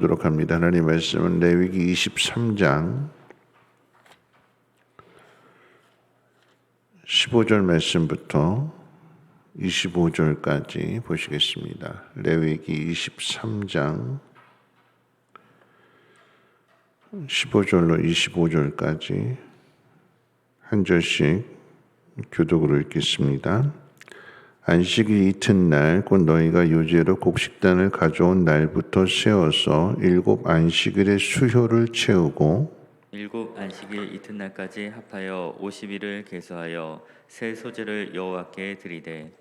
보도록 합니다. 하나님 말씀은 레위기 23장 15절 말씀부터 25절까지 보시겠습니다. 레위기 23장 15절로 25절까지 한 절씩 교독으로 읽겠습니다. 안식일 이튿날 곧 너희가 요제로 곡식단을 가져온 날부터 세어서 7 안식일의 수효를 채우고 7 안식일 이튿날까지 합하여 50일을 계수하여 새 소재를 여호와께 드리되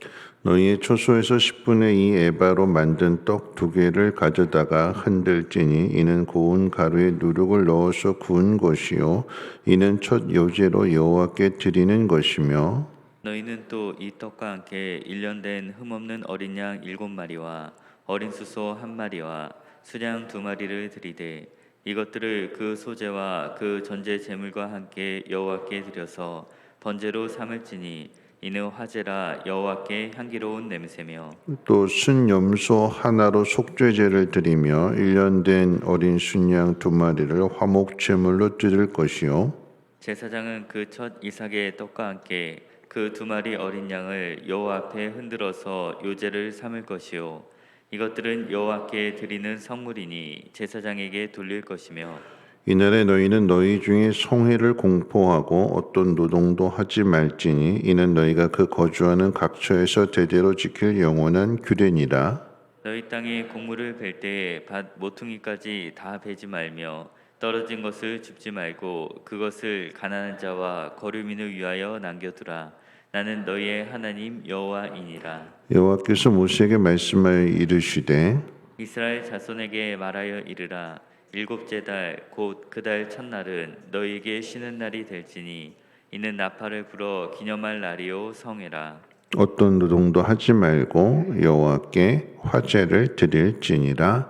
너희의 초소에서 10분의 2 에바로 만든 떡 2개를 가져다가 흔들지니 이는 고운 가루에 누룩을 넣어서 구운 것이요 이는 첫 요제로 여호와께 드리는 것이며 너희는 또 이 떡과 함께 1년 된 흠없는 어린 양 7마리와 어린 수소 1마리와 수양 2마리를 드리되 이것들을 그 소재와 그 전제 제물과 함께 여호와께 드려서 번제로 삼을지니 이는 화제라 여호와께 향기로운 냄새며 또 순염소 하나로 속죄제를 드리며 1년 된 어린 순양 2마리를 화목 제물로 드릴 것이요 제사장은 그 첫 이삭의 떡과 함께 그 2마리 어린 양을 여호와 앞에 흔들어서 요제를 삼을 것이요 이것들은 여호와께 드리는 성물이니 제사장에게 돌릴 것이며 이날에 너희는 너희 중에 성회를 공포하고 어떤 노동도 하지 말지니 이는 너희가 그 거주하는 각처에서 대대로 지킬 영원한 규례니라. 너희 땅에 곡물을 벨 때에 밭 모퉁이까지 다 베지 말며 떨어진 것을 줍지 말고 그것을 가난한 자와 거류민을 위하여 남겨두라. 나는 너희의 하나님 여호와이니라. 여호와께서 모세에게 말씀하여 이르시되 이스라엘 자손에게 말하여 이르라. 7째 달 곧 그 달 첫날은 너희에게 쉬는 날이 될지니 이는 나팔을 불어 기념할 날이요 성회라. 어떤 노동도 하지 말고 여호와께 화제를 드릴지니라.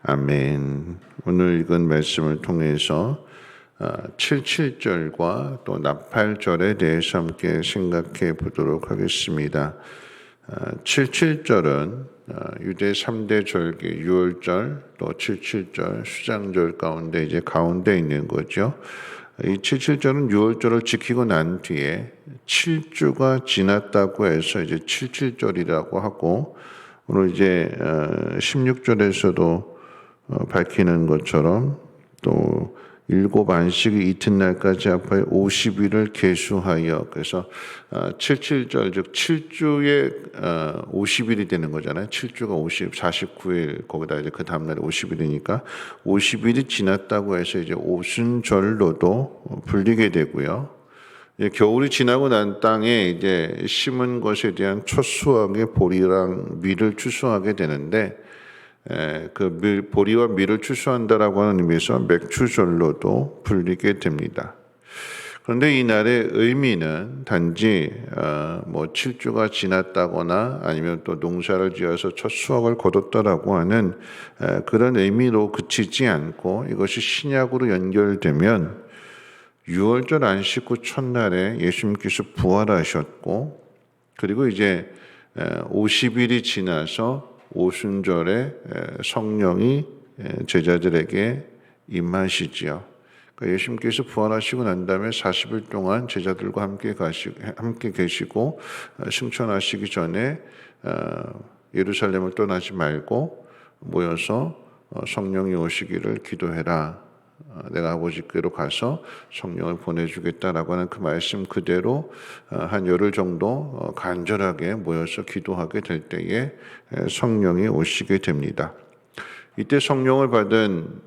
아멘. 오늘 읽은 말씀을 통해서 77절과 또 나팔절에 대해서 함께 생각해 보도록 하겠습니다. 77절은 유대 3대 절기 유월절 또 77절 수장절 가운데 이제 가운데 있는 거죠. 이 77절은 유월절을 지키고 난 뒤에 7주가 지났다고 해서 이제 77절이라고 하고 오늘 이제 16절에서도 밝히는 것처럼 또 7 안식일 이튿날까지 합하여 50일을 계수하여 그래서 77절 즉 7주에 50일이 되는 거잖아요. 7주가 49일 거기다 이제 그 다음 날에 50일이니까 50일이 지났다고 해서 이제 오순절로도 불리게 되고요. 겨울이 지나고 난 땅에 이제 심은 것에 대한 첫 수확의 보리랑 밀을 추수하게 되는데 그 보리와 밀을 추수한다라고 하는 의미에서 맥추절로도 불리게 됩니다. 그런데 이 날의 의미는 단지 7주가 지났다거나 아니면 또 농사를 지어서 첫 수확을 거뒀다라고 하는 그런 의미로 그치지 않고 이것이 신약으로 연결되면 6월절 안식 후 첫날에 예수님께서 부활하셨고 그리고 이제 50일이 지나서 오순절에 성령이 제자들에게 임하시지요. 그러니까 예수님께서 부활하시고 난 다음에 40일 동안 제자들과 함께 계시고 승천하시기 전에 예루살렘을 떠나지 말고 모여서 성령이 오시기를 기도해라. 내가 아버지께로 가서 성령을 보내주겠다라고 하는 그 말씀 그대로 한 열흘 정도 간절하게 모여서 기도하게 될 때에 성령이 오시게 됩니다. 이때 성령을 받은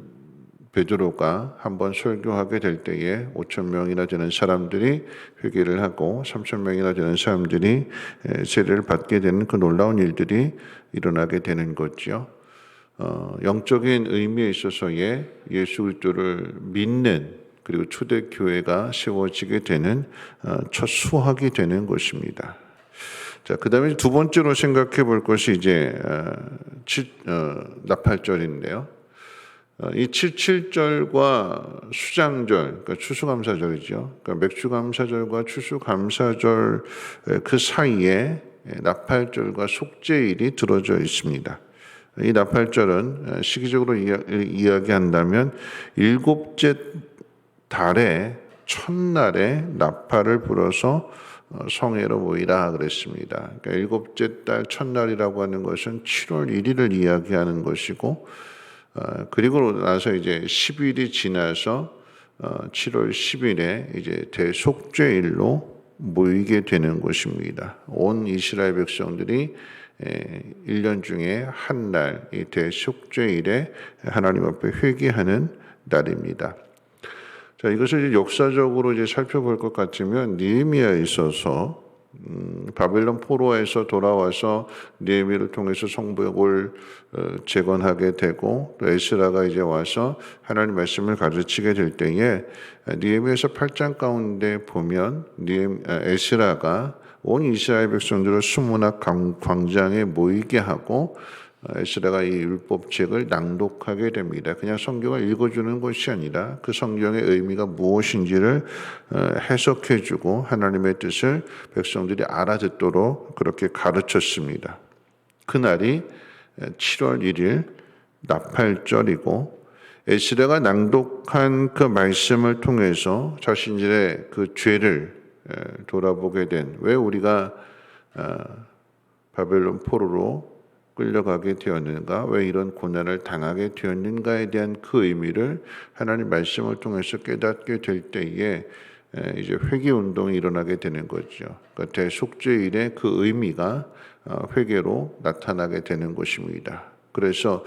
베드로가 한번 설교하게 될 때에 5,000명이나 되는 사람들이 회개를 하고 3,000명이나 되는 사람들이 세례를 받게 되는 그 놀라운 일들이 일어나게 되는 거죠. 영적인 의미에 있어서의 예수 그리스도를 믿는 그리고 초대교회가 세워지게 되는 첫 수확이 되는 것입니다. 자, 그 다음에 두 번째로 생각해 볼 것이 이제 나팔절인데요. 이 77절과 수장절, 그러니까 추수감사절이죠. 그러니까 맥주감사절과 추수감사절 그 사이에 나팔절과 속죄일이 들어져 있습니다. 이 나팔절은 시기적으로 이야기한다면 일곱째 달의 첫날에 나팔을 불어서 성회로 모이라 그랬습니다. 그러니까 일곱째 달 첫날이라고 하는 것은 7월 1일을 이야기하는 것이고, 그리고 나서 이제 10일이 지나서 7월 10일에 이제 대속죄일로 모이게 되는 것입니다. 온 이스라엘 백성들이 1년 중에 한 날, 이 대속죄일에 하나님 앞에 회개하는 날입니다. 자, 이것을 이제 역사적으로 이제 살펴볼 것 같으면 느헤미야에 있어서 바벨론 포로에서 돌아와서 느헤미야를 통해서 성벽을 재건하게 되고, 또 에스라가 이제 와서 하나님 말씀을 가르치게 될 때에 느헤미야서 8장 가운데 보면 에스라가 온 이스라엘 백성들을 수문학 광장에 모이게 하고 에스라가 이 율법책을 낭독하게 됩니다. 그냥 성경을 읽어주는 것이 아니라 그 성경의 의미가 무엇인지를 해석해주고 하나님의 뜻을 백성들이 알아듣도록 그렇게 가르쳤습니다. 그날이 7월 1일 나팔절이고, 에스라가 낭독한 그 말씀을 통해서 자신들의 그 죄를 돌아보게 된, 왜 우리가 바벨론 포로로 끌려가게 되었는가, 왜 이런 고난을 당하게 되었는가에 대한 그 의미를 하나님 말씀을 통해서 깨닫게 될 때에 이제 회개 운동이 일어나게 되는 거죠. 그러니까 대속죄일의 그 의미가 회개로 나타나게 되는 것입니다. 그래서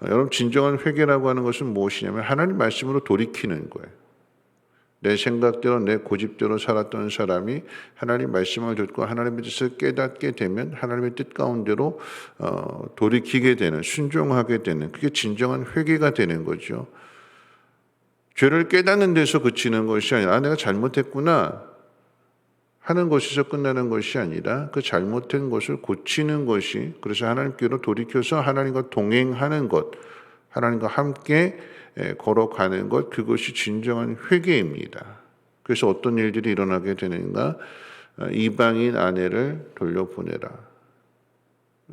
여러분, 진정한 회개라고 하는 것은 무엇이냐면 하나님 말씀으로 돌이키는 거예요. 내 생각대로 내 고집대로 살았던 사람이 하나님 말씀을 듣고 하나님의 뜻을 깨닫게 되면 하나님의 뜻 가운데로 돌이키게 되는, 순종하게 되는, 그게 진정한 회개가 되는 거죠. 죄를 깨닫는 데서 그치는 것이 아니라 내가 잘못했구나 하는 것에서 끝나는 것이 아니라 그 잘못된 것을 고치는 것이, 그래서 하나님께로 돌이켜서 하나님과 동행하는 것, 하나님과 함께 걸어가는 것, 그것이 진정한 회개입니다. 그래서 어떤 일들이 일어나게 되는가? 이방인 아내를 돌려보내라.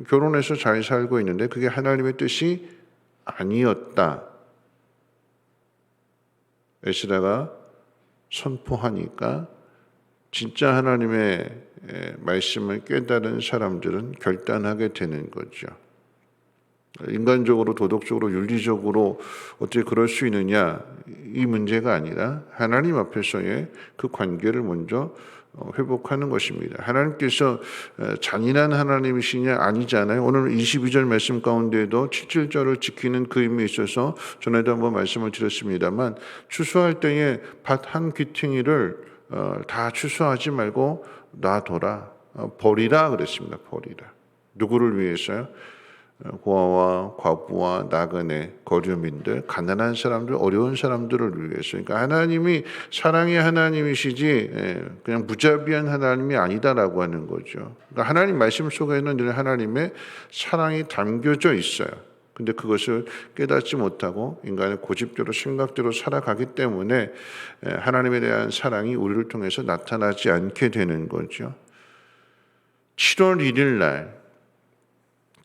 결혼해서 잘 살고 있는데 그게 하나님의 뜻이 아니었다. 에스라가 선포하니까 진짜 하나님의 말씀을 깨달은 사람들은 결단하게 되는 거죠. 인간적으로, 도덕적으로, 윤리적으로 어떻게 그럴 수 있느냐, 이 문제가 아니라 하나님 앞에서의 그 관계를 먼저 회복하는 것입니다. 하나님께서 잔인한 하나님이시냐? 아니잖아요. 오늘 22절 말씀 가운데에도 7절을 지키는 그 의미에 있어서 전에도 한번 말씀을 드렸습니다만, 추수할 때에 밭 한 귀퉁이를 다 추수하지 말고 놔둬라, 버리라 그랬습니다. 버리라. 누구를 위해서요? 고아와 과부와 나그네, 거류민들, 가난한 사람들, 어려운 사람들을 위해서. 그러니까 하나님이 사랑의 하나님이시지 그냥 무자비한 하나님이 아니다라고 하는 거죠. 그러니까 하나님 말씀 속에는 늘 하나님의 사랑이 담겨져 있어요. 근데 그것을 깨닫지 못하고 인간의 고집대로 생각대로 살아가기 때문에 하나님에 대한 사랑이 우리를 통해서 나타나지 않게 되는 거죠. 7월 1일 날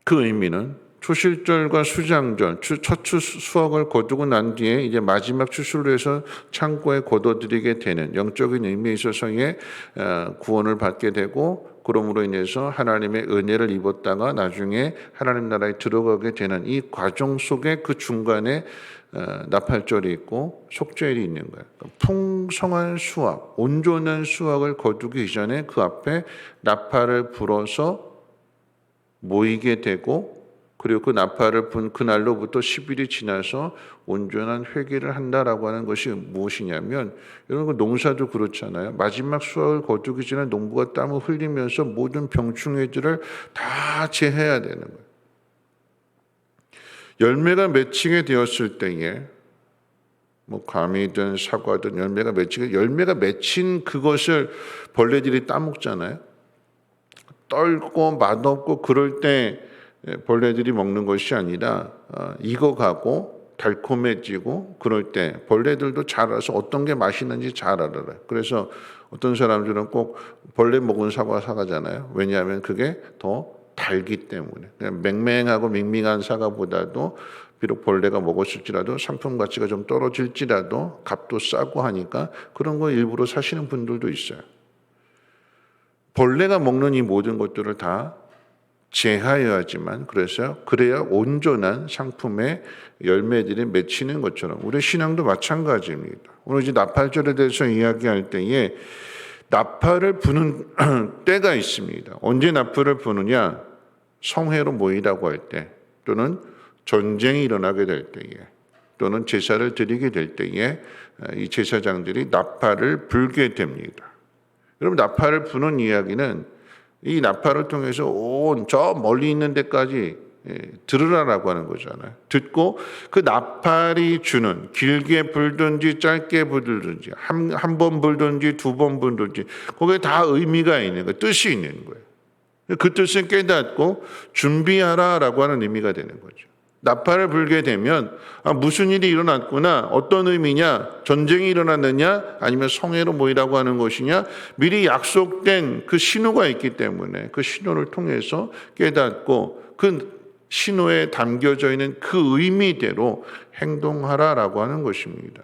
그 의미는 초실절과 수장절, 첫 수확을 거두고 난 뒤에 이제 마지막 추수를 해서 창고에 거둬들이게 되는 영적인 의미에 있어서의 구원을 받게 되고, 그러므로 인해서 하나님의 은혜를 입었다가 나중에 하나님 나라에 들어가게 되는 이 과정 속에 그 중간에 나팔절이 있고 속죄일이 있는 거예요. 풍성한 수확, 온전한 수확을 거두기 이전에 그 앞에 나팔을 불어서 모이게 되고, 그리고 그 나팔을 분 그날로부터 10일이 지나서 온전한 회개를 한다라고 하는 것이 무엇이냐면, 여러분, 농사도 그렇잖아요. 마지막 수확을 거두기 전에 농부가 땀을 흘리면서 모든 병충해들을 다 제해야 되는 거예요. 열매가 맺히게 되었을 때에 감이든 사과든 열매가 맺힌 그것을 벌레들이 따먹잖아요. 떨고 맛없고 그럴 때 벌레들이 먹는 것이 아니라 익어가고 달콤해지고 그럴 때 벌레들도 잘 알아서 어떤 게 맛있는지 잘 알아요. 그래서 어떤 사람들은 꼭 벌레 먹은 사과 사가잖아요. 왜냐하면 그게 더 달기 때문에 그냥 맹맹하고 밍밍한 사과보다도 비록 벌레가 먹었을지라도 상품 가치가 좀 떨어질지라도 값도 싸고 하니까 그런 거 일부러 사시는 분들도 있어요. 벌레가 먹는 이 모든 것들을 다 제하여야지만 그래야 온전한 상품의 열매들이 맺히는 것처럼 우리 신앙도 마찬가지입니다. 오늘 이제 나팔절에 대해서 이야기할 때에 나팔을 부는 때가 있습니다. 언제 나팔을 부느냐? 성회로 모이라고 할 때, 또는 전쟁이 일어나게 될 때에, 또는 제사를 드리게 될 때에 이 제사장들이 나팔을 불게 됩니다. 여러분, 나팔을 부는 이야기는 이 나팔을 통해서 온 저 멀리 있는 데까지 들으라라고 하는 거잖아요. 듣고 그 나팔이 주는 길게 불든지 짧게 불든지 한 번 불든지 두 번 불든지 거기에 다 의미가 있는 거예요. 뜻이 있는 거예요. 그 뜻을 깨닫고 준비하라라고 하는 의미가 되는 거죠. 나팔을 불게 되면 무슨 일이 일어났구나, 어떤 의미냐, 전쟁이 일어났느냐, 아니면 성회로 모이라고 하는 것이냐, 미리 약속된 그 신호가 있기 때문에 그 신호를 통해서 깨닫고 그 신호에 담겨져 있는 그 의미대로 행동하라라고 하는 것입니다.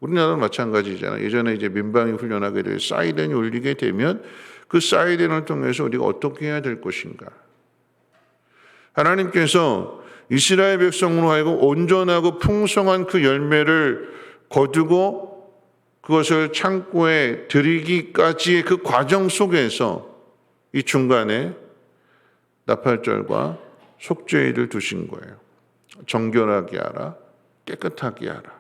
우리나라도 마찬가지잖아요. 예전에 이제 민방위 훈련하게 될 사이렌이 울리게 되면 그 사이렌을 통해서 우리가 어떻게 해야 될 것인가. 하나님께서 이스라엘 백성으로 하여금 온전하고 풍성한 그 열매를 거두고 그것을 창고에 들이기까지의 그 과정 속에서 이 중간에 나팔절과 속죄일을 두신 거예요. 정결하게 하라, 깨끗하게 하라.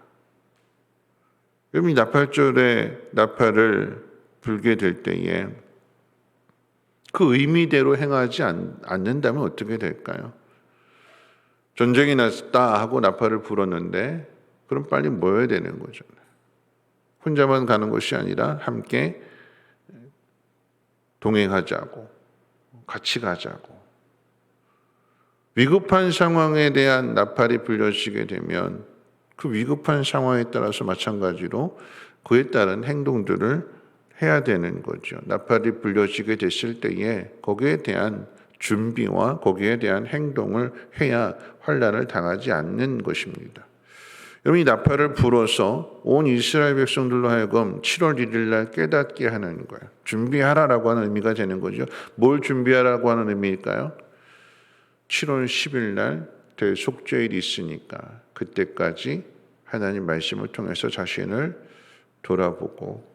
그럼 이 나팔절에 나팔을 불게 될 때에 그 의미대로 행하지 않는다면 어떻게 될까요? 전쟁이 났다 하고 나팔을 불었는데 그럼 빨리 모여야 되는 거죠. 혼자만 가는 것이 아니라 함께 동행하자고, 같이 가자고. 위급한 상황에 대한 나팔이 불려지게 되면 그 위급한 상황에 따라서 마찬가지로 그에 따른 행동들을 해야 되는 거죠. 나팔이 불려지게 됐을 때에 거기에 대한 준비와 거기에 대한 행동을 해야 환난을 당하지 않는 것입니다. 여러분, 이 나팔을 불어서 온 이스라엘 백성들로 하여금 7월 1일 날 깨닫게 하는 거예요. 준비하라라고 하는 의미가 되는 거죠. 뭘 준비하라고 하는 의미일까요? 7월 10일 날 대속죄일이 있으니까 그때까지 하나님 말씀을 통해서 자신을 돌아보고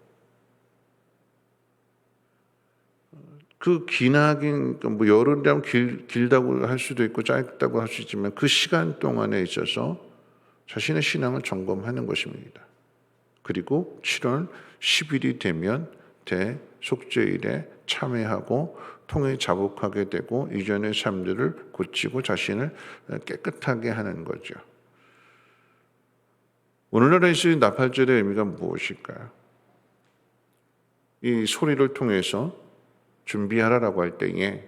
그 기나긴 뭐 열흘이라면 길다고 할 수도 있고 짧다고 할 수 있지만 그 시간 동안에 있어서 자신의 신앙을 점검하는 것입니다. 그리고 7월 10일이 되면 대속죄일에 참회하고 통에 자복하게 되고 이전의 삶들을 고치고 자신을 깨끗하게 하는 거죠. 오늘날의 나팔절의 의미가 무엇일까요? 이 소리를 통해서 준비하라라고 할 때에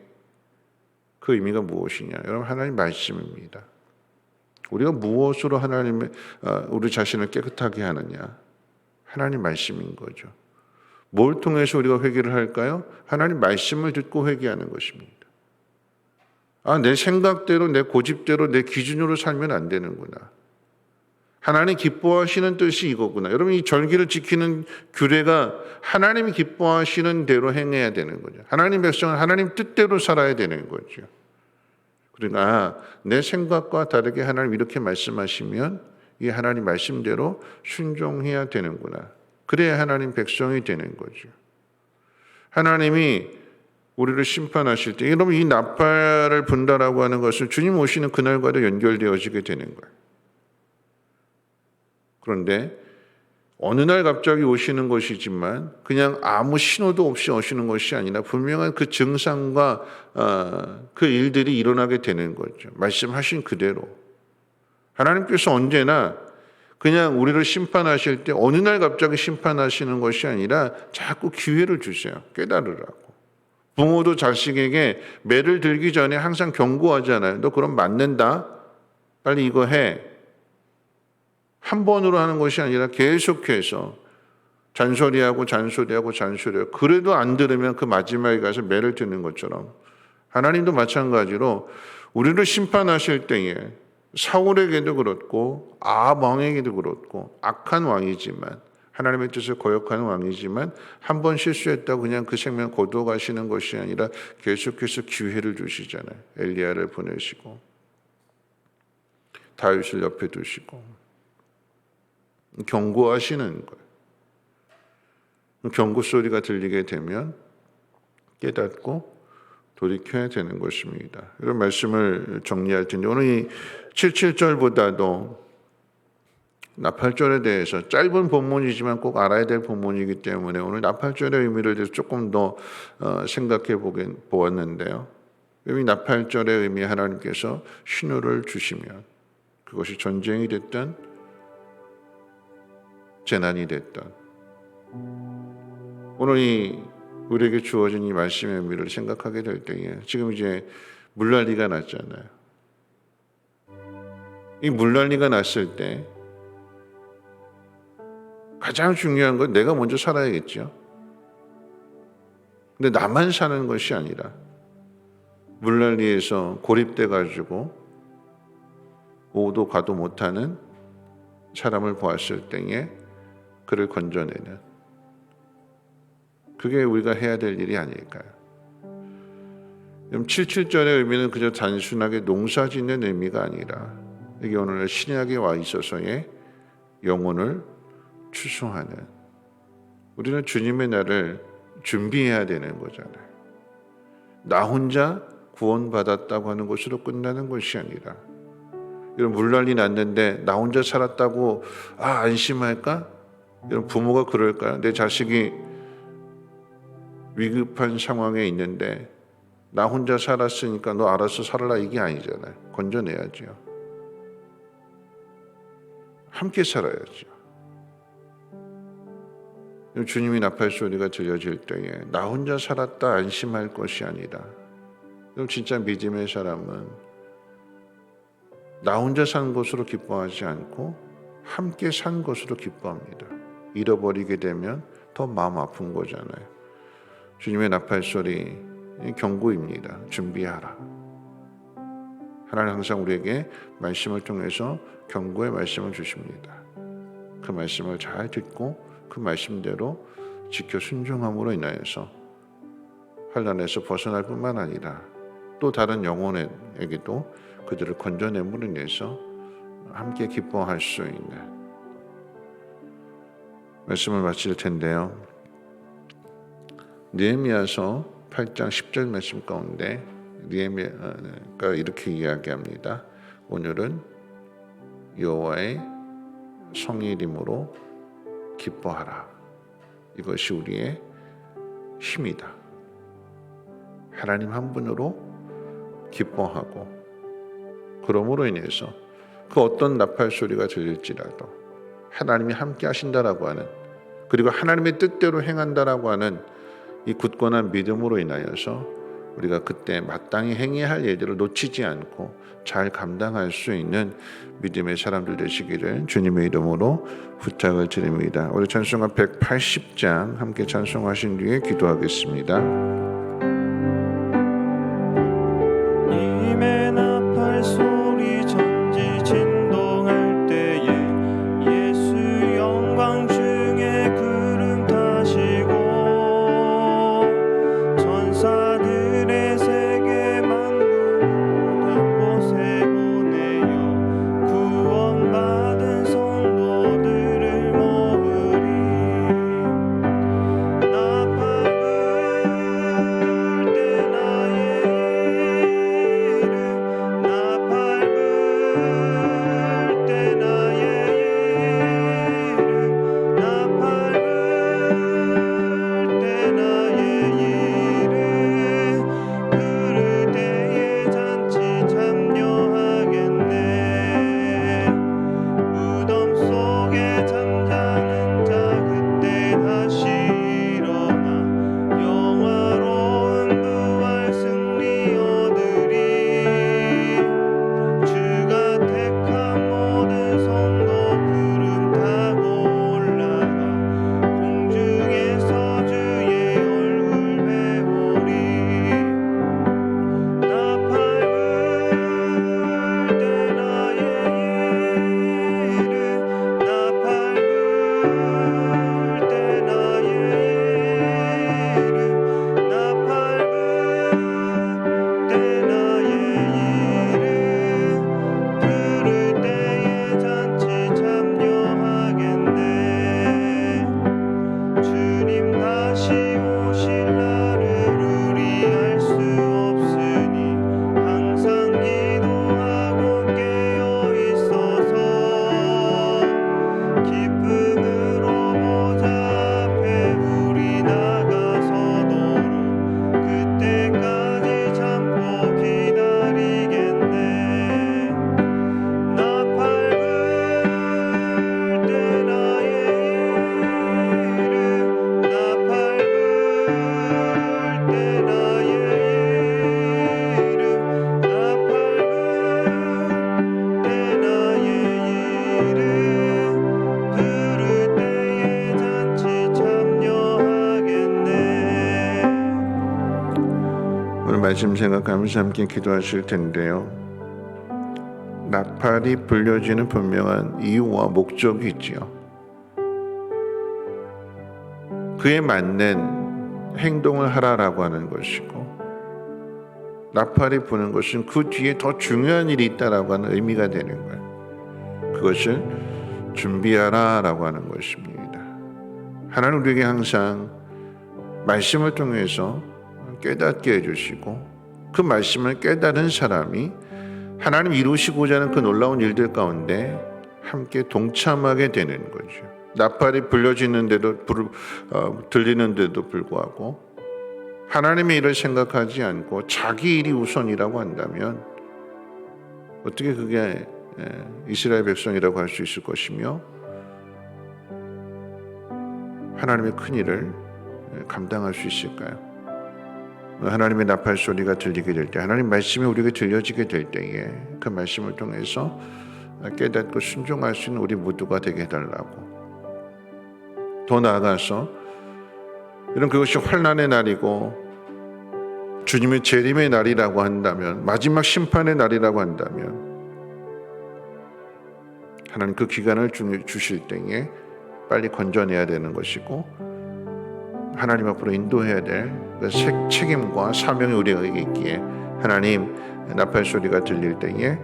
그 의미가 무엇이냐? 여러분, 하나님 말씀입니다. 우리가 무엇으로 우리 자신을 깨끗하게 하느냐? 하나님 말씀인 거죠. 뭘 통해서 우리가 회개를 할까요? 하나님 말씀을 듣고 회개하는 것입니다. 내 생각대로, 내 고집대로, 내 기준으로 살면 안 되는구나. 하나님 기뻐하시는 뜻이 이거구나. 여러분, 이 절기를 지키는 규례가 하나님이 기뻐하시는 대로 행해야 되는 거죠. 하나님 백성은 하나님 뜻대로 살아야 되는 거죠. 그러니까 내 생각과 다르게 하나님 이렇게 말씀하시면 이 하나님 말씀대로 순종해야 되는구나. 그래야 하나님 백성이 되는 거죠. 하나님이 우리를 심판하실 때 여러분, 이 나팔을 분다라고 하는 것은 주님 오시는 그날과도 연결되어지게 되는 거예요. 그런데 어느 날 갑자기 오시는 것이지만 그냥 아무 신호도 없이 오시는 것이 아니라 분명한 그 증상과 그 일들이 일어나게 되는 거죠. 말씀하신 그대로. 하나님께서 언제나 그냥 우리를 심판하실 때 어느 날 갑자기 심판하시는 것이 아니라 자꾸 기회를 주세요. 깨달으라고. 부모도 자식에게 매를 들기 전에 항상 경고하잖아요. 너 그럼 맞는다. 빨리 이거 해. 한 번으로 하는 것이 아니라 계속해서 잔소리하고 그래도 안 들으면 그 마지막에 가서 매를 드는 것처럼 하나님도 마찬가지로 우리를 심판하실 때에 사울에게도 그렇고 아합 왕에게도 그렇고 악한 왕이지만 하나님의 뜻을 거역하는 왕이지만 한 번 실수했다고 그냥 그 생명 거두어가시는 것이 아니라 계속해서 기회를 주시잖아요. 엘리야를 보내시고 다윗을 옆에 두시고 경고하시는 거예요. 경고 소리가 들리게 되면 깨닫고 돌이켜야 되는 것입니다. 이런 말씀을 정리할 텐데 오늘 이 77절보다도 나팔절에 대해서 짧은 본문이지만 꼭 알아야 될 본문이기 때문에 오늘 나팔절의 의미를 대해서 조금 더 생각해 보았는데요. 이 나팔절의 의미 하나님께서 신호를 주시면 그것이 전쟁이 됐든 재난이 됐든 오늘 이 우리에게 주어진 이 말씀의 의미를 생각하게 될 때에 지금 이제 물난리가 났잖아요. 이 물난리가 났을 때 가장 중요한 건 내가 먼저 살아야겠죠. 근데 나만 사는 것이 아니라 물난리에서 고립돼 가지고 오도 가도 못하는 사람을 보았을 때에 그를 건져내는 그게 우리가 해야 될 일이 아닐까요? 77절의 의미는 그저 단순하게 농사 짓는 의미가 아니라 이게 오늘 신약에 와 있어서의 영혼을 추수하는 우리는 주님의 날을 준비해야 되는 거잖아요. 나 혼자 구원받았다고 하는 것으로 끝나는 것이 아니라 이런 물난리 났는데 나 혼자 살았다고 안심할까? 이런 부모가 그럴까요? 내 자식이 위급한 상황에 있는데 나 혼자 살았으니까 너 알아서 살아라 이게 아니잖아요. 건져내야죠. 함께 살아야죠. 주님이 나팔 소리가 들려질 때에 나 혼자 살았다 안심할 것이 아니라 그럼 진짜 믿음의 사람은 나 혼자 산 것으로 기뻐하지 않고 함께 산 것으로 기뻐합니다. 잃어버리게 되면 더 마음 아픈 거잖아요. 주님의 나팔 소리 경고입니다. 준비하라. 하나님 항상 우리에게 말씀을 통해서 경고의 말씀을 주십니다. 그 말씀을 잘 듣고 그 말씀대로 지켜 순종함으로 인하여서 환난에서 벗어날 뿐만 아니라 또 다른 영혼에게도 그들을 건져냄으로 인해서 함께 기뻐할 수 있는 말씀을 마칠 텐데요. 느헤미야서 8장 10절 말씀 가운데 느헤미야가 이렇게 이야기합니다. 오늘은 여호와의 성일임으로 기뻐하라. 이것이 우리의 힘이다. 하나님 한 분으로 기뻐하고 그러므로 인해서 그 어떤 나팔 소리가 들릴지라도 하나님이 함께 하신다라고 하는 그리고 하나님의 뜻대로 행한다라고 하는 이 굳건한 믿음으로 인하여서 우리가 그때 마땅히 행해야 할 일들을 놓치지 않고 잘 감당할 수 있는 믿음의 사람들 되시기를 주님의 이름으로 부탁을 드립니다. 우리 찬송가 180장 함께 찬송하신 뒤에 기도하겠습니다. 님의 나팔 소리 전지 진동할 때에 예수 영광 중에 구름 타시고 전사들의 세계 만국 모든 곳에 보내어 구원받은 성도들을 모으리. 나팔 불 때 나의 이름 말씀 생각하면서 함께 기도하실 텐데요. 나팔이 불려지는 분명한 이유와 목적이 있지요. 그에 맞는 행동을 하라라고 하는 것이고, 나팔이 부는 것은 그 뒤에 더 중요한 일이 있다라고 하는 의미가 되는 거예요. 그것을 준비하라라고 하는 것입니다. 하나님 우리에게 항상 말씀을 통해서 깨닫게 해주시고, 그 말씀을 깨달은 사람이 하나님 이루시고자 하는 그 놀라운 일들 가운데 함께 동참하게 되는 거죠. 나팔이 불려지는데도 들리는데도 불구하고 하나님의 일을 생각하지 않고 자기 일이 우선이라고 한다면 어떻게 그게 이스라엘 백성이라고 할 수 있을 것이며 하나님의 큰 일을 감당할 수 있을까요? 하나님의 나팔 소리가 들리게 될 때, 하나님 말씀이 우리에게 들려지게 될 때에 그 말씀을 통해서 깨닫고 순종할 수 있는 우리 모두가 되게 해달라고. 더 나아가서 이런 그것이 환난의 날이고 주님의 재림의 날이라고 한다면, 마지막 심판의 날이라고 한다면 하나님 그 기간을 주실 때에 빨리 건져내야 되는 것이고, 하나님 앞으로 인도해야 될 그 책임과 사명이 우리에게 있기에 하나님 나팔 소리가 들릴 때에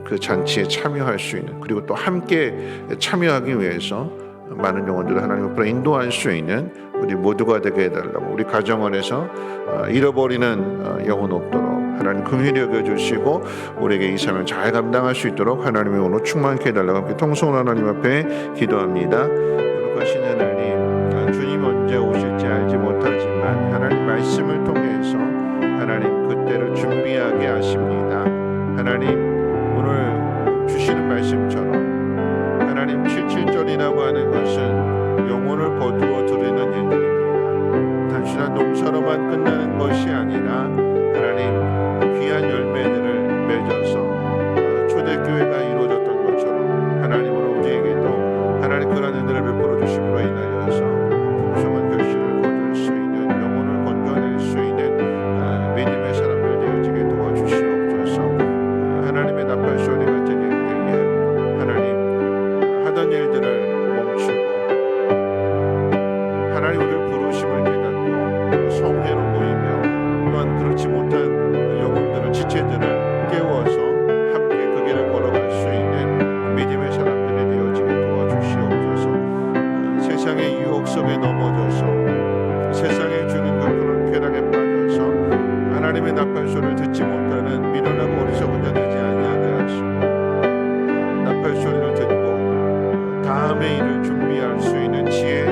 그 잔치에 참여할 수 있는, 그리고 또 함께 참여하기 위해서 많은 영혼들을 하나님 앞으로 인도할 수 있는 우리 모두가 되게 해달라고. 우리 가정 안에서 잃어버리는 영혼 없도록 하나님 긍휼히 여겨주시고 우리에게 이 사명을 잘 감당할 수 있도록 하나님의 오늘 충만케 해달라고 함께 통성을 하나님 앞에 기도합니다. 거룩하신 하나님, 주님 언제 오실지 알지 못하지만 하나님 말씀을 통해서 하나님 그때를 준비하게 하십니다. 하나님 오늘 주시는 말씀처럼 하나님 77절이라고 하는 것은 영혼을 거두어 드리는 일들입니다. 단순한 농사로만 끝나는 것이 아니라 하나님 귀한 열매들을 맺어서 초대교회가 이루어졌던 것처럼 하나님 오늘 우리에게도 하나님 그런 은혜를 베풀어 주심으로 인하여서 풍성한 결실을 거둘 수 있는, 영혼을 건져낼 수 있는 믿음의 사람들 되어지게 도와주시옵소서. 하나님의 나팔 소리가 들릴 때에 하나님 하던 일들을 멈추고 하나님 우리를 부르심을 깨닫고 성회로 모이며, 또한 그렇지 못한 영혼들을, 지체들을 깨워서 함께 그 길을 걸어갈 수 있는 믿음의 사람들이 되어지게 도와주시옵소서. 세상의 유혹 속에 넘어져서 세상에 주는 그 푸른 쾌락에 빠져서 하나님의 나팔 소리를 듣지 못하는 미련하고 어리석은 자 되지 아니하게 하시고, 나팔 소리를 듣고 다음의 일을 준비할 수 있는 지혜